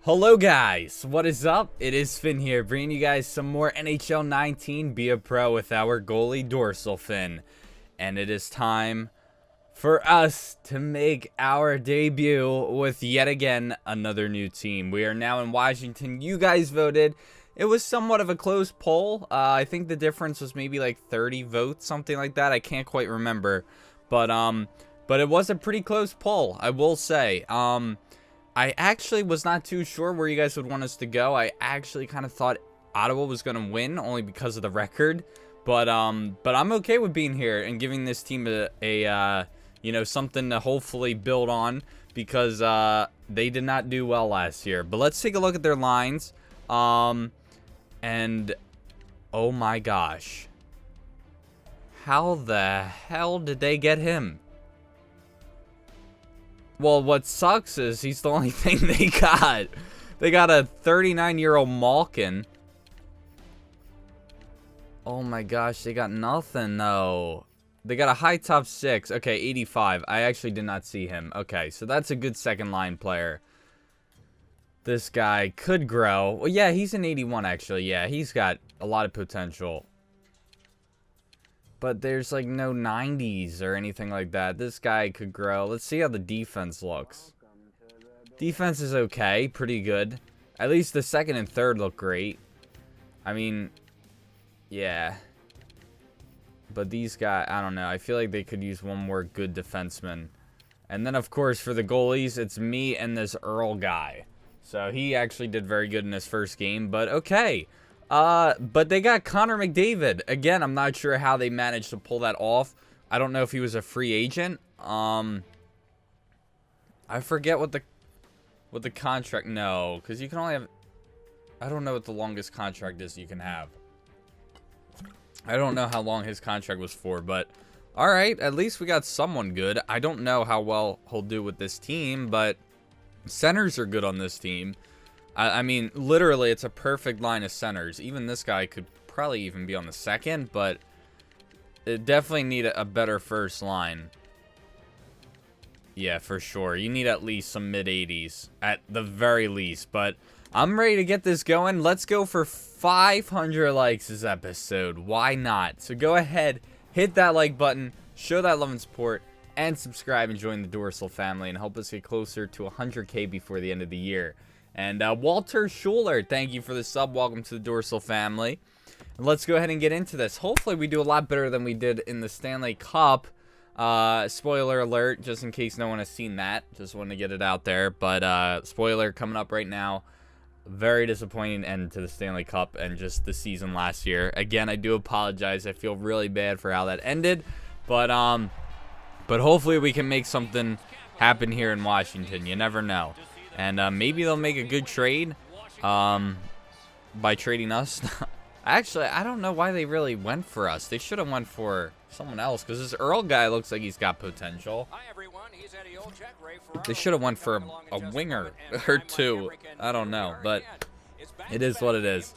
Hello guys, what is up? It is Finn here, bringing you guys some more NHL 19 Be a Pro with our goalie Dorsal Finn. And it is time for us to make our debut with yet again another new team. We are now in Washington. You guys voted. It was somewhat of a close poll. I think the difference was maybe like 30 votes, something like that. I can't quite remember. But it was a pretty close poll, I will say. I actually was not too sure where you guys would want us to go. I actually kind of thought Ottawa was going to win only because of the record. But I'm okay with being here and giving this team a you know, something to hopefully build on, because they did not do well last year. But let's take a look at their lines. And oh my gosh. How the hell did they get him? Well, what sucks is he's the only thing they got. They got a 39-year-old Malkin. Oh my gosh, they got nothing though. They got a high top 6. Okay, 85. I actually did not see him. Okay, so that's a good second line player. This guy could grow. Well, yeah, he's an 81 actually. Yeah, he's got a lot of potential. But there's like no 90s or anything like that. This guy could grow. Let's see how the defense looks. Defense is okay, pretty good. At least the second and third look great. I mean, yeah. But these guys, I don't know. I feel like they could use one more good defenseman. And then, of course, for the goalies, it's me and this Earl guy. So he actually did very good in his first game, but okay. But they got Connor McDavid. Again, I'm not sure how they managed to pull that off. I don't know if he was a free agent. I forget what the contract. No, because you can only have. I don't know what the longest contract is you can have. I don't know how long his contract was for, but all right. At least we got someone good. I don't know how well he'll do with this team, but centers are good on this team. I mean, literally, it's a perfect line of centers. Even this guy could probably even be on the second, but it definitely need a better first line. Yeah, for sure. You need at least some mid-80s at the very least, but I'm ready to get this going. Let's go for 500 likes this episode. Why not? So go ahead, hit that like button, show that love and support, and subscribe and join the Dorsal family and help us get closer to 100K before the end of the year. And Walter Schuler, thank you for the sub. Welcome to the Dorsal family. And let's go ahead and get into this. Hopefully we do a lot better than we did in the Stanley Cup. Spoiler alert, just in case no one has seen that. Just wanted to get it out there. But spoiler coming up right now. Very disappointing end to the Stanley Cup and just the season last year. Again, I do apologize. I feel really bad for how that ended. But hopefully we can make something happen here in Washington. You never know. And maybe they'll make a good trade by trading us. Actually, I don't know why they really went for us. They should have went for someone else, because this Earl guy looks like he's got potential. They should have went for a winger or two. I don't know, but it is what it is.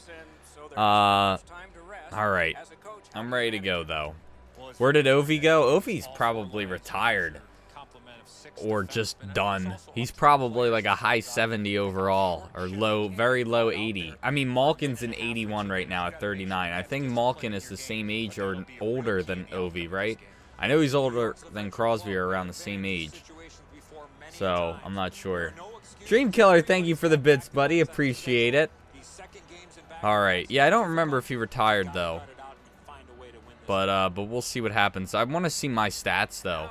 All right. I'm ready to go, though. Where did Ovi go? Ovi's probably retired. Or just done. He's probably like a high 70 overall, or low, very low 80. I mean, Malkin's an 81 right now at 39. I think Malkin is the same age or older than Ovi, right? I know he's older than Crosby, or around the same age. So, I'm not sure. Dream Killer, thank you for the bits, buddy. Appreciate it. Alright. Yeah, I don't remember if he retired, though. But we'll see what happens. I want to see my stats, though.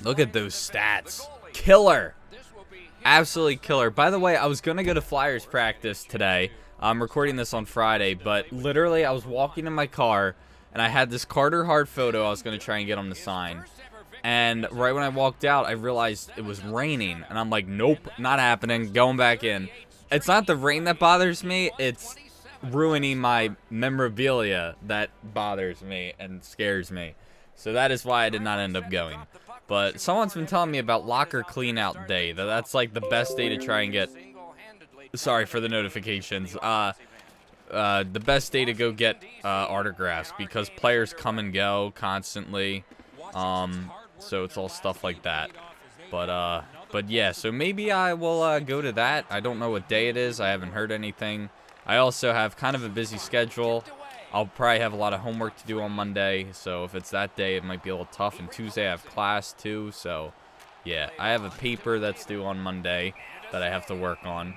Look at those stats. Killer. Absolutely killer. By the way, I was going to go to Flyers practice today. I'm recording this on Friday, but literally I was walking in my car, and I had this Carter Hart photo I was going to try and get him to sign. And right when I walked out, I realized it was raining. And I'm like, nope, not happening. Going back in. It's not the rain that bothers me. It's ruining my memorabilia that bothers me and scares me. So that is why I did not end up going. But someone's been telling me about locker clean out day. That's like the best day to try and get. Sorry for the notifications. The best day to go get autographs, because players come and go constantly. So it's all stuff like that. But But yeah, so maybe I will go to that. I don't know what day it is. I haven't heard anything. I also have kind of a busy schedule. I'll probably have a lot of homework to do on Monday. So if it's that day, it might be a little tough. And Tuesday I have class too. So yeah, I have a paper that's due on Monday that I have to work on.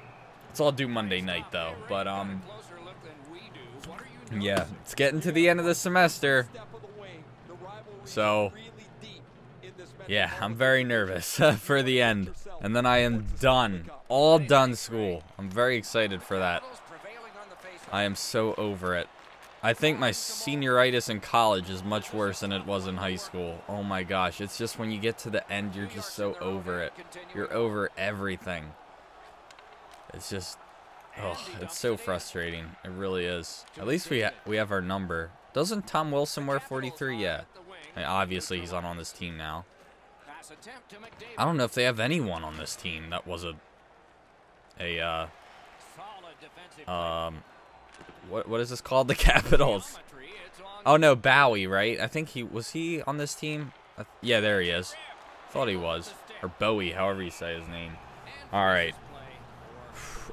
It's all due Monday night though. But yeah, it's getting to the end of the semester. So yeah, I'm very nervous for the end. And then I am done. All done school. I'm very excited for that. I am so over it. I think my senioritis in college is much worse than it was in high school. Oh my gosh, it's just when you get to the end, you're just so over it. You're over everything. It's just, oh, it's so frustrating. It really is. At least we have our number. Doesn't Tom Wilson wear 43? Yeah. I mean, obviously, he's not on this team now. I don't know if they have anyone on this team that was what is this called? The Capitals. Oh no, Bowie, right? I think was he on this team? Yeah, there he is. Thought he was. Or Bowie, however you say his name. Alright.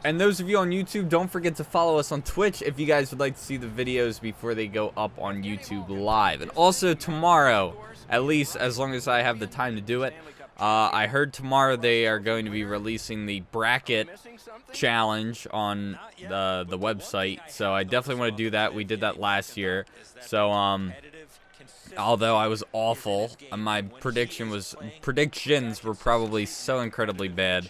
And those of you on YouTube, don't forget to follow us on Twitch if you guys would like to see the videos before they go up on YouTube Live. And also tomorrow, at least as long as I have the time to do it, I heard tomorrow they are going to be releasing the bracket challenge on the website. So I definitely want to do that. We did that last year. So although I was awful, my predictions were probably so incredibly bad.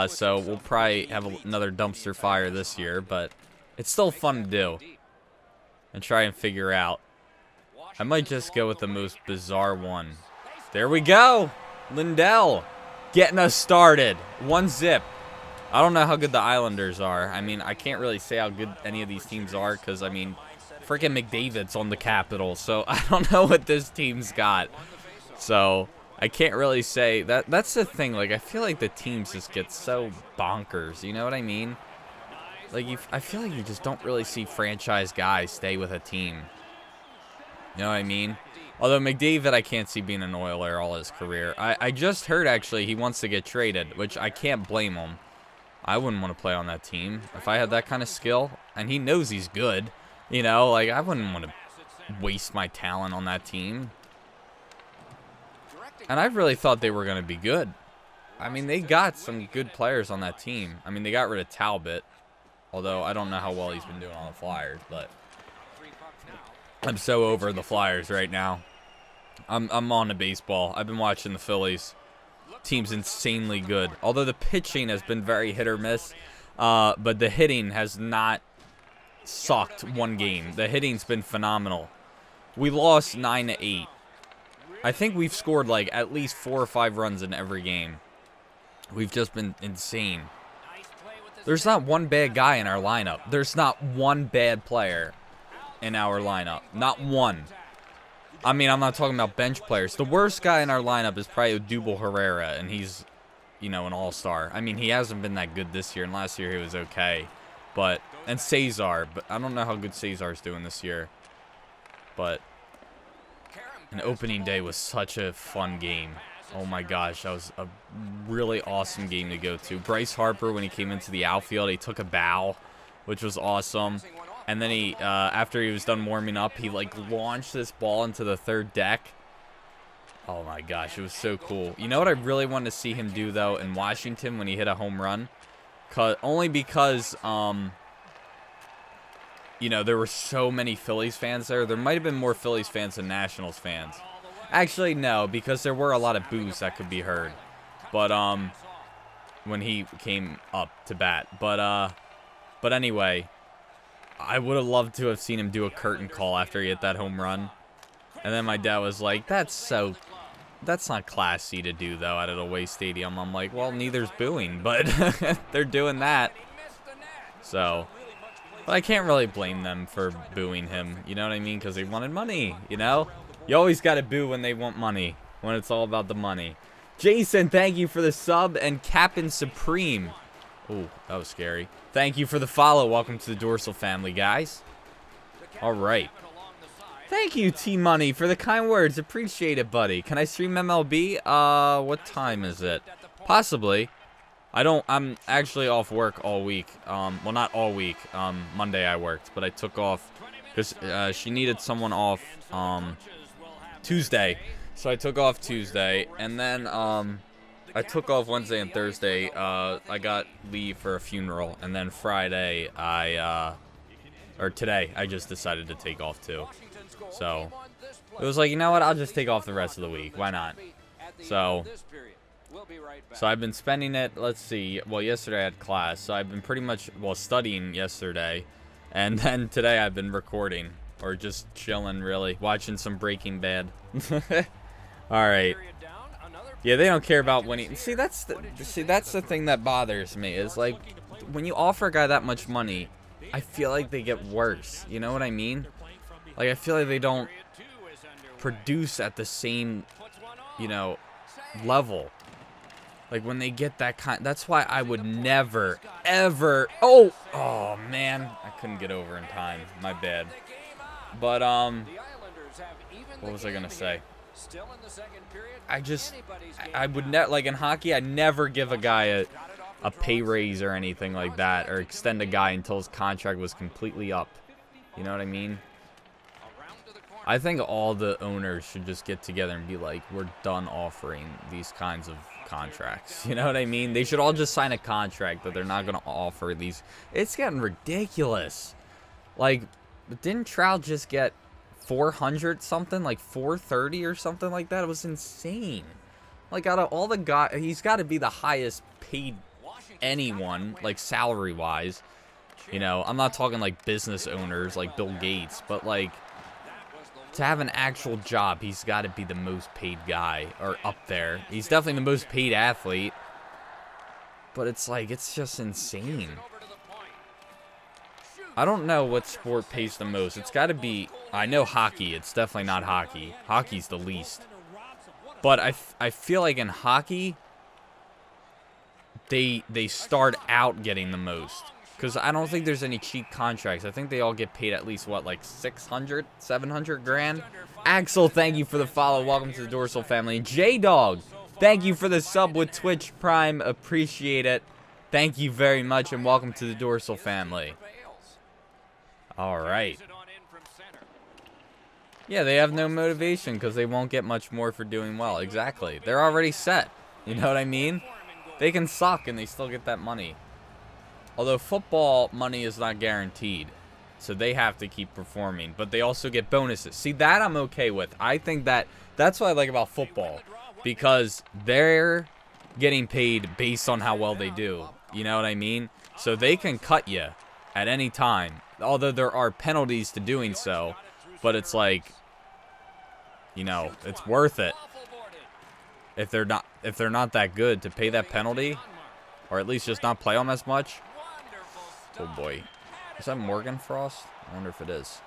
So we'll probably have another dumpster fire this year, but it's still fun to do and try and figure out. I might just go with the most bizarre one. There we go. Lindell getting us started. 1-0. I don't know how good the Islanders are. I mean, I can't really say how good any of these teams are because, I mean, freaking McDavid's on the Capitals. So I don't know what this team's got. So I can't really say. That's the thing. Like, I feel like the teams just get so bonkers. You know what I mean? Like, I feel like you just don't really see franchise guys stay with a team. You know what I mean? Although McDavid, I can't see being an Oiler all his career. I just heard, actually, he wants to get traded, which I can't blame him. I wouldn't want to play on that team if I had that kind of skill. And he knows he's good. You know, like, I wouldn't want to waste my talent on that team. And I really thought they were going to be good. I mean, they got some good players on that team. I mean, they got rid of Talbot. Although, I don't know how well he's been doing on the Flyers, but I'm so over the Flyers right now. I'm on to baseball. I've been watching the Phillies. Team's insanely good. Although the pitching has been very hit or miss, but the hitting has not sucked one game. The hitting's been phenomenal. We lost 9-8. I think we've scored like at least 4 or 5 runs in every game. We've just been insane. There's not one bad guy in our lineup. There's not one bad player in our lineup. Not one. I mean, I'm not talking about bench players. The worst guy in our lineup is probably Odubel Herrera, and he's, you know, an all-star. I mean, he hasn't been that good this year, and last year he was okay. And Cesar, but I don't know how good Cesar's doing this year. But an opening day was such a fun game. Oh my gosh, that was a really awesome game to go to. Bryce Harper, when he came into the outfield, he took a bow, which was awesome. And then he, after he was done warming up, he like launched this ball into the third deck. Oh my gosh, it was so cool. You know what I really wanted to see him do though in Washington when he hit a home run? Only because, you know, there were so many Phillies fans there. There might have been more Phillies fans than Nationals fans. Actually, no, because there were a lot of boos that could be heard. But, when he came up to bat. But anyway, I would have loved to have seen him do a curtain call after he hit that home run. And then my dad was like, that's not classy to do, though, at an away stadium. I'm like, well, neither's booing, but they're doing that. So, but I can't really blame them for booing him, you know what I mean? Because they wanted money, you know? You always got to boo when they want money, when it's all about the money. Jason, thank you for the sub, and Captain Supreme. Oh, that was scary. Thank you for the follow. Welcome to the Dorsal family, guys. All right. Thank you, T-Money, for the kind words. Appreciate it, buddy. Can I stream MLB? What time is it? Possibly. I'm actually off work all week. Well, not all week. Monday I worked, but I took off because she needed someone off Tuesday. So I took off Tuesday, and then I took off Wednesday and Thursday. I got leave for a funeral, and then Friday or today I just decided to take off too. So it was like, you know what? I'll just take off the rest of the week. Why not? So I've been spending it, let's see, well, yesterday I had class, so I've been pretty much, well, studying yesterday, and then today I've been recording, or just chilling, really, watching some Breaking Bad. Alright. Yeah, they don't care about winning. See, that's the thing that bothers me, is, like, when you offer a guy that much money, I feel like they get worse, you know what I mean? Like, I feel like they don't produce at the same, you know, level. Like, when they get that kind, that's why I would never, ever, oh man, I couldn't get over in time, my bad. But, what was I gonna say? I would never, like, in hockey, I'd never give a guy a pay raise or anything like that, or extend a guy until his contract was completely up. You know what I mean? I think all the owners should just get together and be like, we're done offering these kinds of contracts. You know what I mean? They should all just sign a contract that they're not going to offer these. It's getting ridiculous. Like, didn't Trout just get 400 something? Like 430 or something like that? It was insane. Like, out of all the guys, he's got to be the highest paid anyone, like, salary-wise. You know, I'm not talking, like, business owners like Bill Gates, but, like, to have an actual job, he's got to be the most paid guy, or up there. He's definitely the most paid athlete. But it's like, it's just insane. I don't know what sport pays the most. It's got to be, I know hockey. It's definitely not hockey. Hockey's the least. But I feel like in hockey, they start out getting the most. Because I don't think there's any cheap contracts. I think they all get paid at least, what, like 600, 700 grand? Axel, thank you for the follow. Welcome to the Dorsal family. J-Dog, thank you for the sub with Twitch Prime. Appreciate it. Thank you very much, and welcome to the Dorsal family. All right. Yeah, they have no motivation because they won't get much more for doing well. Exactly. They're already set. You know what I mean? They can suck, and they still get that money. Although football money is not guaranteed, so they have to keep performing, but they also get bonuses. See, that I'm okay with. I think that's what I like about football, because they're getting paid based on how well they do. You know what I mean? So they can cut you at any time, although there are penalties to doing so, but it's like, you know, it's worth it if they're not that good to pay that penalty, or at least just not play them as much. Oh boy. Is that Morgan Frost? I wonder if it is.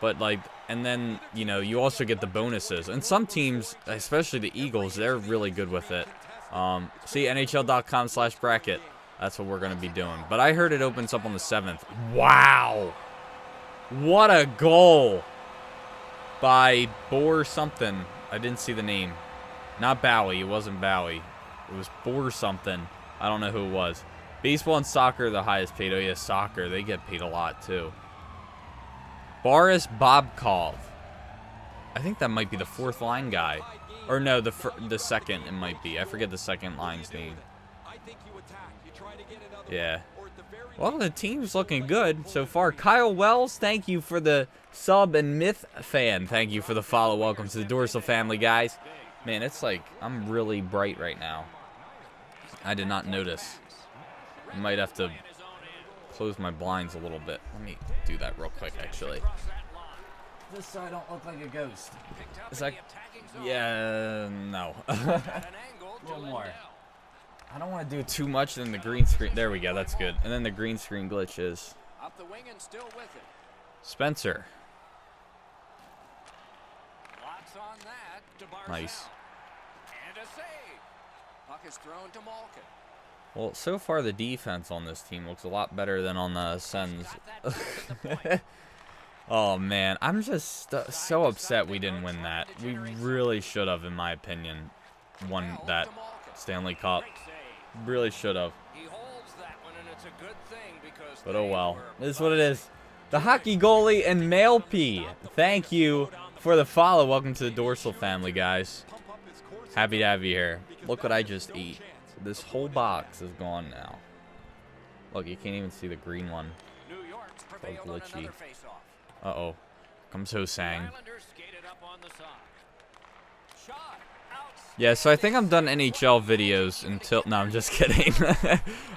But like, and then, you know, you also get the bonuses. And some teams, especially the Eagles, they're really good with it. See, NHL.com/bracket. That's what we're going to be doing. But I heard it opens up on the 7th. Wow. What a goal by Boer something. I didn't see the name. Not Bowie. It wasn't Bowie. It was Boer something. I don't know who it was. Baseball and soccer are the highest paid. Oh, yeah, soccer. They get paid a lot, too. Boris Bobkov. I think that might be the fourth line guy. Or no, the second it might be. I forget the second line's name. Yeah. Well, the team's looking good so far. Kyle Wells, thank you for the sub. And Myth Fan, thank you for the follow. Welcome to the Dorsal family, guys. Man, it's like, I'm really bright right now. I did not notice. I might have to close my blinds a little bit. Let me do that real quick, actually. Just so I don't look like a ghost. Is that... Yeah, no. A little more. I don't want to do too much, then the green screen... There we go, that's good. And then the green screen glitches. Spencer. Nice. Well, so far the defense on this team looks a lot better than on the Sens. Oh, man. I'm just so upset we didn't win that. We really should have, in my opinion, won that Stanley Cup. Really should have. But oh well. This is what it is. The Hockey Goalie and Male P. Thank you for the follow. Welcome to the Dorsal family, guys. Happy to have you here. Look what I just ate. This whole box is gone now. Look, you can't even see the green one. So glitchy. Uh-oh. Comes Hosang. Yeah, so I think I'm done NHL videos until... No, I'm just kidding.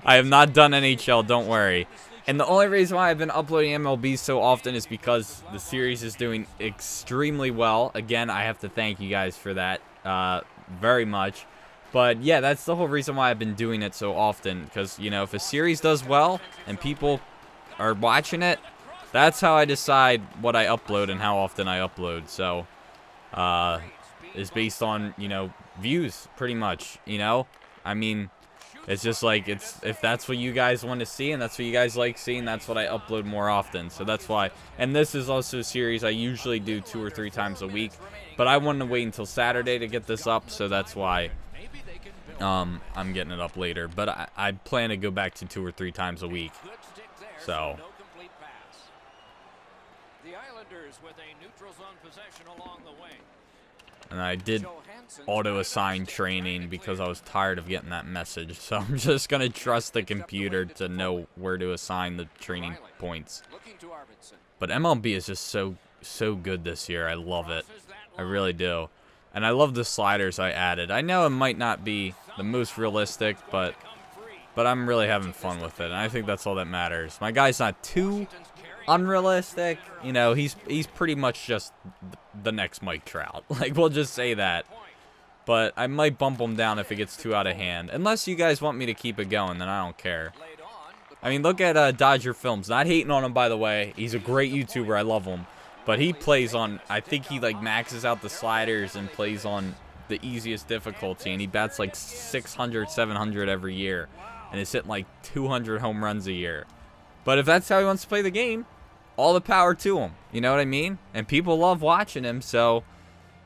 I have not done NHL, don't worry. And the only reason why I've been uploading MLB so often is because the series is doing extremely well. Again, I have to thank you guys for that very much. But yeah, that's the whole reason why I've been doing it so often. Because, you know, if a series does well and people are watching it, that's how I decide what I upload and how often I upload. So, is based on, you know, views, pretty much, you know? I mean... It's just like, if that's what you guys want to see and that's what you guys like seeing, that's what I upload more often. So that's why. And this is also a series I usually do 2 or 3 times a week. But I wanted to wait until Saturday to get this up, so that's why I'm getting it up later. But I plan to go back to 2 or 3 times a week. So. And I did auto-assign training because I was tired of getting that message. So I'm just going to trust the computer to know where to assign the training points. But MLB is just so good this year. I love it. I really do. And I love the sliders I added. I know it might not be the most realistic, but I'm really having fun with it. And I think that's all that matters. My guy's not too unrealistic. You know, he's pretty much just the next Mike Trout. Like, we'll just say that. But I might bump him down if it gets too out of hand. Unless you guys want me to keep it going, then I don't care. I mean, look at Dodger Films. Not hating on him, by the way. He's a great YouTuber. I love him. But he plays on, I think he, like, maxes out the sliders and plays on the easiest difficulty. And he bats, like, 600, 700 every year. And is hitting, like, 200 home runs a year. But if that's how he wants to play the game, all the power to him. You know what I mean? And people love watching him, so...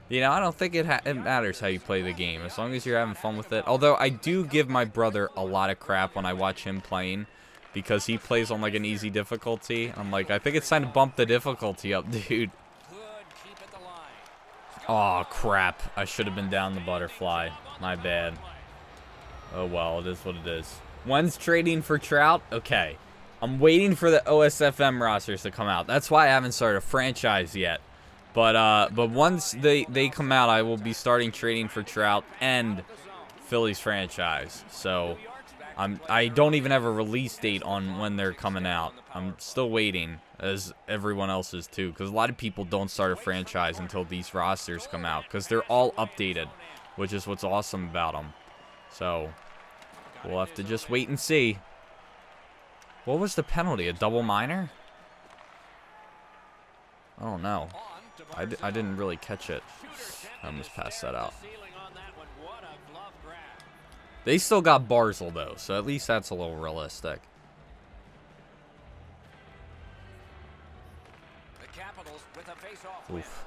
You know, I don't think it matters how you play the game, as long as you're having fun with it. Although, I do give my brother a lot of crap when I watch him playing, because he plays on, like, an easy difficulty. I'm like, I think it's time to bump the difficulty up, dude. Oh crap. I should have been down the butterfly. My bad. Oh, well, it is what it is. When's trading for Trout? Okay. I'm waiting for the OSFM rosters to come out. That's why I haven't started a franchise yet. But once they come out, I will be starting trading for Trout and Phillies franchise. So I don't even have a release date on when they're coming out. I'm still waiting, as everyone else is too, because a lot of people don't start a franchise until these rosters come out, because they're all updated, which is what's awesome about them. So we'll have to just wait and see. What was the penalty? A double minor? I don't know. I didn't really catch it. I almost passed that out. They still got Dorsal, though, so at least that's a little realistic. Oof.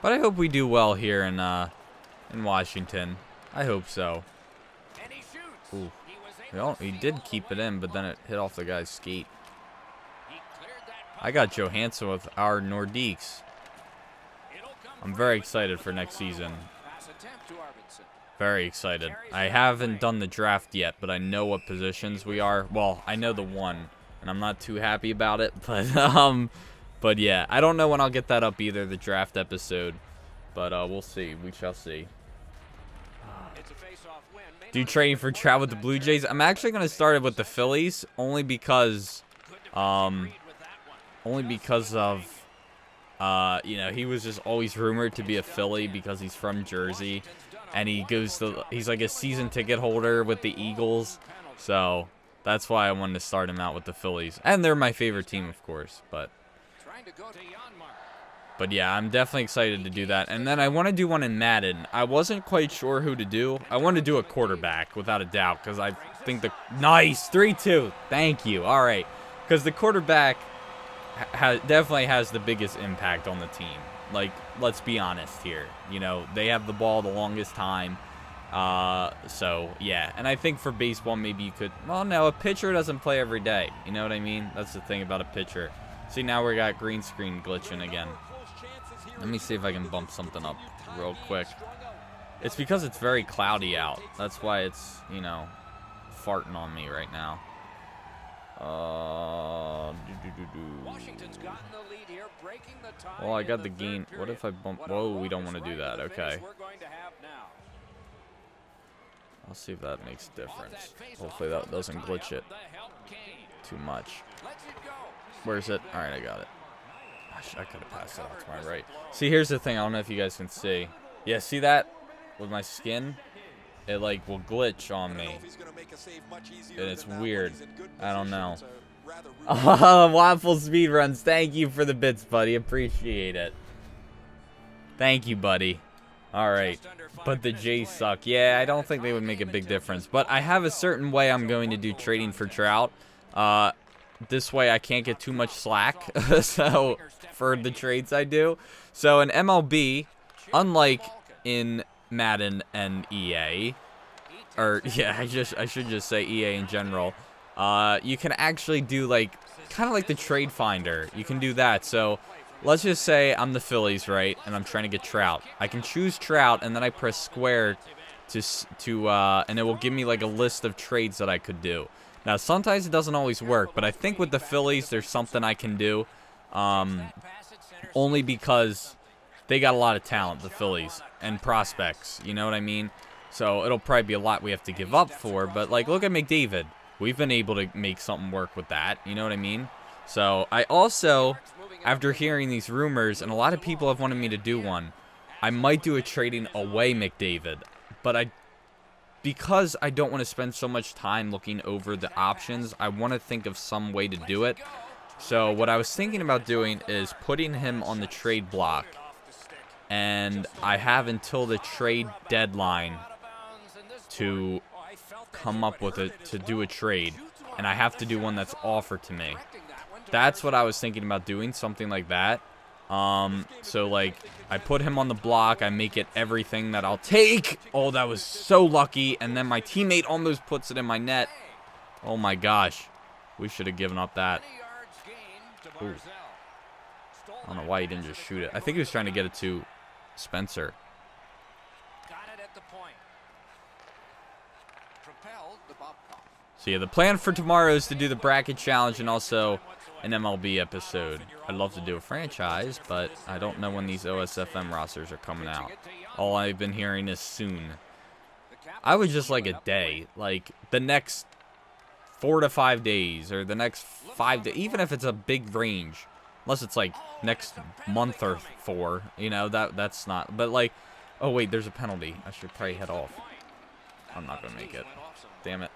But I hope we do well here in Washington. I hope so. Ooh. Well, he did keep it in, but then it hit off the guy's skate. I got Johansson with our Nordiques. I'm very excited for next season. Very excited. I haven't done the draft yet, but I know what positions we are. Well, I know the one, and I'm not too happy about it. But yeah, I don't know when I'll get that up either, the draft episode. But we'll see. We shall see. Do trading for Trout with the Blue Jays? I'm actually gonna start it with the Phillies, only because of, you know, he was just always rumored to be a Philly because he's from Jersey, and he's like a season ticket holder with the Eagles, so that's why I wanted to start him out with the Phillies, and they're my favorite team, of course, but yeah, I'm definitely excited to do that. And then I want to do one in Madden. I wasn't quite sure who to do. I want to do a quarterback, without a doubt, because I think nice 3-2. Thank you. All right, because the quarterback definitely has the biggest impact on the team. Like, let's be honest here. You know, they have the ball the longest time, So, yeah. And I think for baseball, maybe you could... Well, no, a pitcher doesn't play every day. You know what I mean? That's the thing about a pitcher. See, now we got green screen glitching again. Let me see if I can bump something up real quick. It's because it's very cloudy out. That's why it's, you know, farting on me right now. Well, I got the gain. What if I bump? Whoa, we don't want to do that. Okay. I'll see if that makes a difference. Hopefully that doesn't glitch it too much. Where is it? All right, I got it. Gosh, I could have passed it off to my right. See, here's the thing. I don't know if you guys can see. Yeah, see that? With my skin? It, like, will glitch on me. And it's weird. I don't know. Waffle speedruns. Thank you for the bits, buddy. Appreciate it. Thank you, buddy. Alright. But the Jays suck. Yeah, I don't think they would make a big difference. But I have a certain way I'm going to do trading for Trout. This way I can't get too much slack. So, for the trades I do. So, in MLB, unlike in Madden and EA, or yeah, I should just say EA in general, you can actually do like kind of like the trade finder. You can do that. So let's just say I'm the Phillies, right, and I'm trying to get Trout. I can choose Trout, and then I press square and it will give me like a list of trades that I could do. Now sometimes it doesn't always work, but I think with the Phillies there's something I can do, only because they got a lot of talent, the Phillies, and prospects, you know what I mean? So it'll probably be a lot we have to give up for, but like look at McDavid. We've been able to make something work with that, you know what I mean? So I also, after hearing these rumors, and a lot of people have wanted me to do one, I might do a trading away McDavid, but because I don't want to spend so much time looking over the options, I want to think of some way to do it. So what I was thinking about doing is putting him on the trade block, and I have until the trade deadline to come up with to do a trade, and I have to do one that's offered to me. That's what I was thinking about doing, something like that. So like I put him on the block, I make it everything that I'll take. Oh, that was so lucky, and then my teammate almost puts it in my net. Oh my gosh, we should have given up that. Ooh. I don't know why he didn't just shoot it. I think he was trying to get it to Spencer. So yeah, the plan for tomorrow is to do the bracket challenge and also an MLB episode. I'd love to do a franchise, but I don't know when these OSFM rosters are coming out. All I've been hearing is soon. I would just like a day, like the next 4 to 5 days, or the next 5 days, even if it's a big range. Unless it's like next month or 4, you know, that's not. But like, oh wait, there's a penalty. I should probably head off. I'm not gonna make it. Damn it.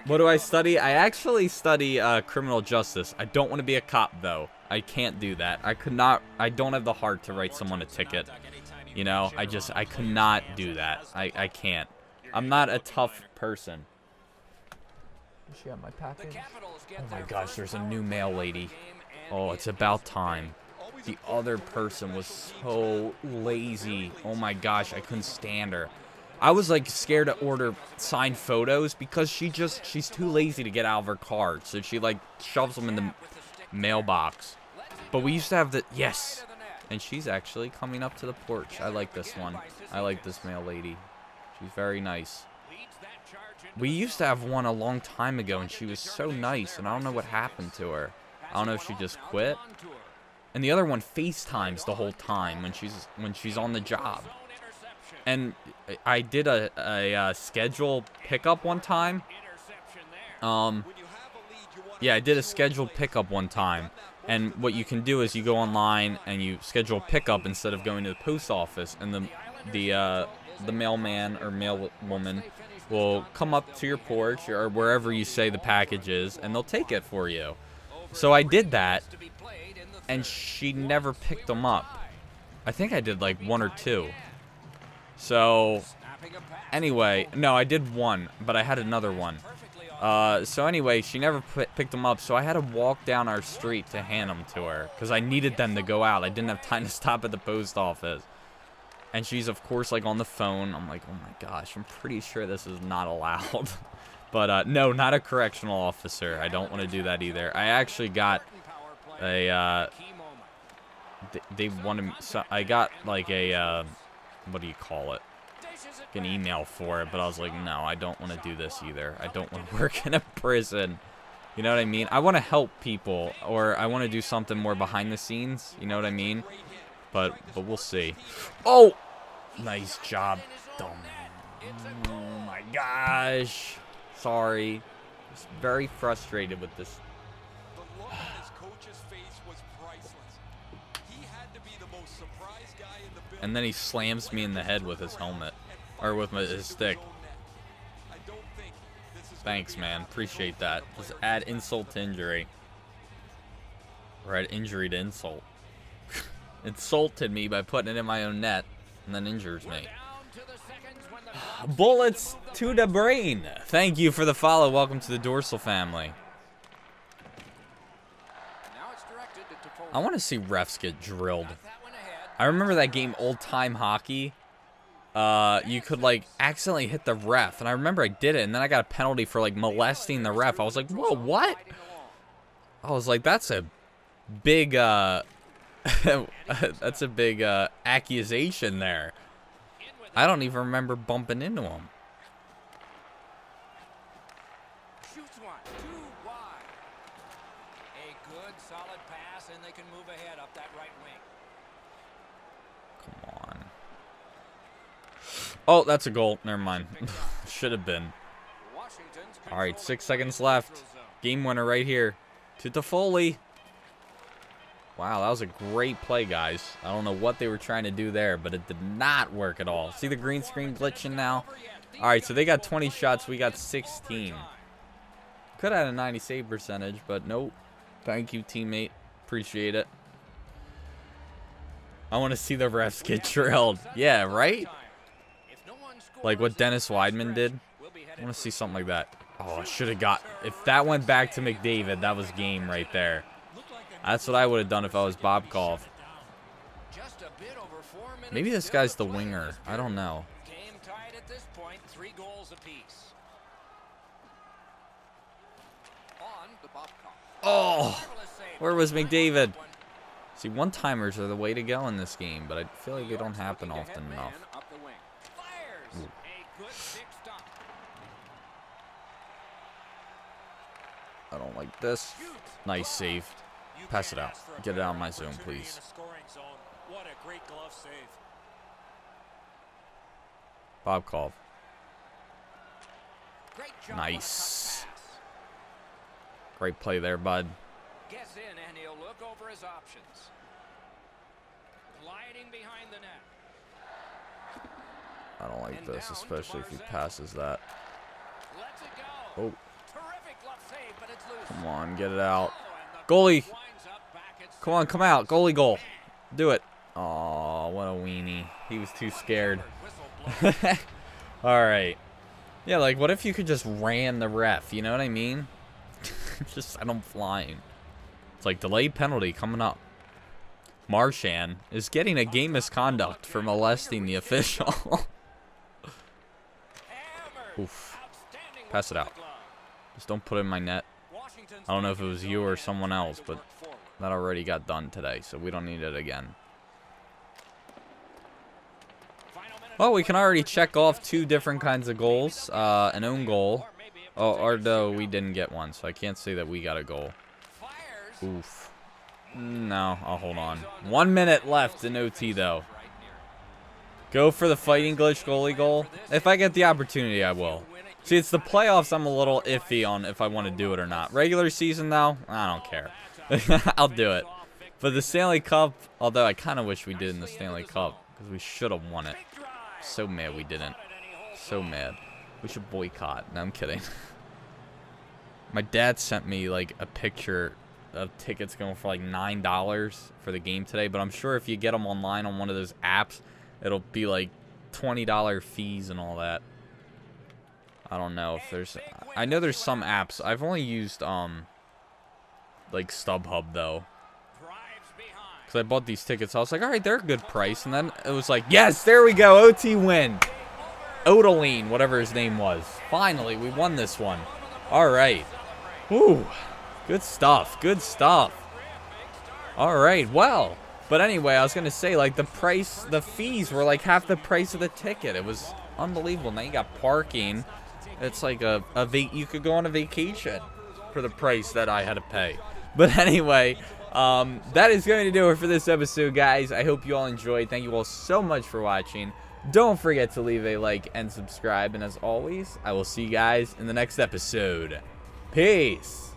What do I study? I actually study criminal justice. I don't want to be a cop though. I can't do that. I could not. I don't have the heart to write someone a ticket. You know, I could not do that. I can't. I'm not a tough person. Does she have my package? Oh my gosh, there's a new mail lady. Oh, it's about time. The other person was so lazy. Oh my gosh, I couldn't stand her. I was like scared to order signed photos because she's too lazy to get out of her car. So she like shoves them in the mailbox. But we used to have the, yes. And she's actually coming up to the porch. I like this one. I like this mail lady. She's very nice. We used to have one a long time ago, and she was so nice, and I don't know what happened to her. I don't know if she just quit. And the other one FaceTimes the whole time when she's on the job. And I did a schedule pickup one time. Yeah, I did a scheduled pickup one time. And what you can do is you go online and you schedule pickup instead of going to the post office, and the mailman or mailwoman will come up to your porch or wherever you say the package is, and they'll take it for you. So I did that, and she never picked them up. I think I did like 1 or 2. So anyway, no, I did 1, but I had another one. So anyway, she never picked them up, so I had to walk down our street to hand them to her because I needed them to go out. I didn't have time to stop at the post office. And she's, of course, like, on the phone. I'm like, oh, my gosh. I'm pretty sure this is not allowed. But, no, not a correctional officer. I don't want to do that either. I actually got a, they wanted me, so I got, like, a, what do you call it? An email for it, but I was like, no, I don't want to do this either. I don't want to work in a prison. You know what I mean? I want to help people, or I want to do something more behind the scenes. You know what I mean? But we'll see. Oh! Nice job, dumb. Oh my gosh. Sorry. Just very frustrated with this. And then he slams me in the head with his helmet. Or with his stick. Thanks, man. Appreciate that. Just add insult to injury. Or add injury to insult. Insulted me by putting it in my own net. And then injures me. Bullets to the brain. Thank you for the follow. Welcome to the Dorsal family. I want to see refs get drilled. I remember that game, Old Time Hockey. You could, like, accidentally hit the ref. And I remember I did it. And then I got a penalty for, like, molesting the ref. I was like, whoa, what? I was like, that's a big, that's a big, accusation there. I don't even remember bumping into him. Shoots one, too wide. A good, solid pass, and they can move ahead up that right wing. Come on. Oh, that's a goal. Never mind. Should have been. All right, 6 seconds left. Game winner right here. To Toffoli. Wow, that was a great play, guys. I don't know what they were trying to do there, but it did not work at all. See the green screen glitching now? All right, so they got 20 shots. We got 16. Could have had a 90 save percentage, but nope. Thank you, teammate. Appreciate it. I want to see the refs get drilled. Yeah, right? Like what Dennis Weidman did. I want to see something like that. Oh, I should have got... If that went back to McDavid, that was game right there. That's what I would have done if I was Bobkov. Maybe this guy's the winger. I don't know. Game tied at this point, 3 goals apiece. On the Bobkov. Oh, where was McDavid? See, one-timers are the way to go in this game, but I feel like they don't happen often enough. Ooh. I don't like this. Nice save. Pass it out. Get it out of my zone, please. Bobkov. Nice. Great play there, bud. Gets in and he'll look over his options. Gliding behind the net. I don't like this, especially if he passes that. Lets it go. Oh. Terrific left save, but it's loose. Come on, get it out. Goalie. Come on, come out. Goalie goal. Do it. Oh, what a weenie. He was too scared. All right. Yeah, like, what if you could just ram the ref? You know what I mean? Just send him flying. It's like delayed penalty coming up. Marchand is getting a game misconduct for molesting the official. Oof. Pass it out. Just don't put it in my net. I don't know if it was you or someone else, but that already got done today, so we don't need it again. Well, we can already check off 2 different kinds of goals. An own goal. Oh, or no, we didn't get one, so I can't say that we got a goal. Oof. No, I'll hold on. 1 minute left in OT, though. Go for the fighting glitch goalie goal. If I get the opportunity, I will. See, it's the playoffs I'm a little iffy on if I want to do it or not. Regular season, though, I don't care. I'll do it. But the Stanley Cup, although I kind of wish we did in the Stanley Cup, because we should have won it. So mad we didn't. So mad. We should boycott. No, I'm kidding. My dad sent me, like, a picture of tickets going for, like, $9 for the game today. But I'm sure if you get them online on one of those apps, it'll be, like, $20 fees and all that. I don't know if there's... I know there's some apps. I've only used, like, StubHub, though. because I bought these tickets. I was like, all right, they're a good price. And then it was like, yes, there we go. OT win. Odeline, whatever his name was. Finally, we won this one. All right. Whew. Good stuff. Good stuff. All right. Well, but anyway, I was going to say, like, the fees were like half the price of the ticket. It was unbelievable. Now you got parking. It's like you could go on a vacation for the price that I had to pay. But anyway, that is going to do it for this episode, guys. I hope you all enjoyed. Thank you all so much for watching. Don't forget to leave a like and subscribe. And as always, I will see you guys in the next episode. Peace.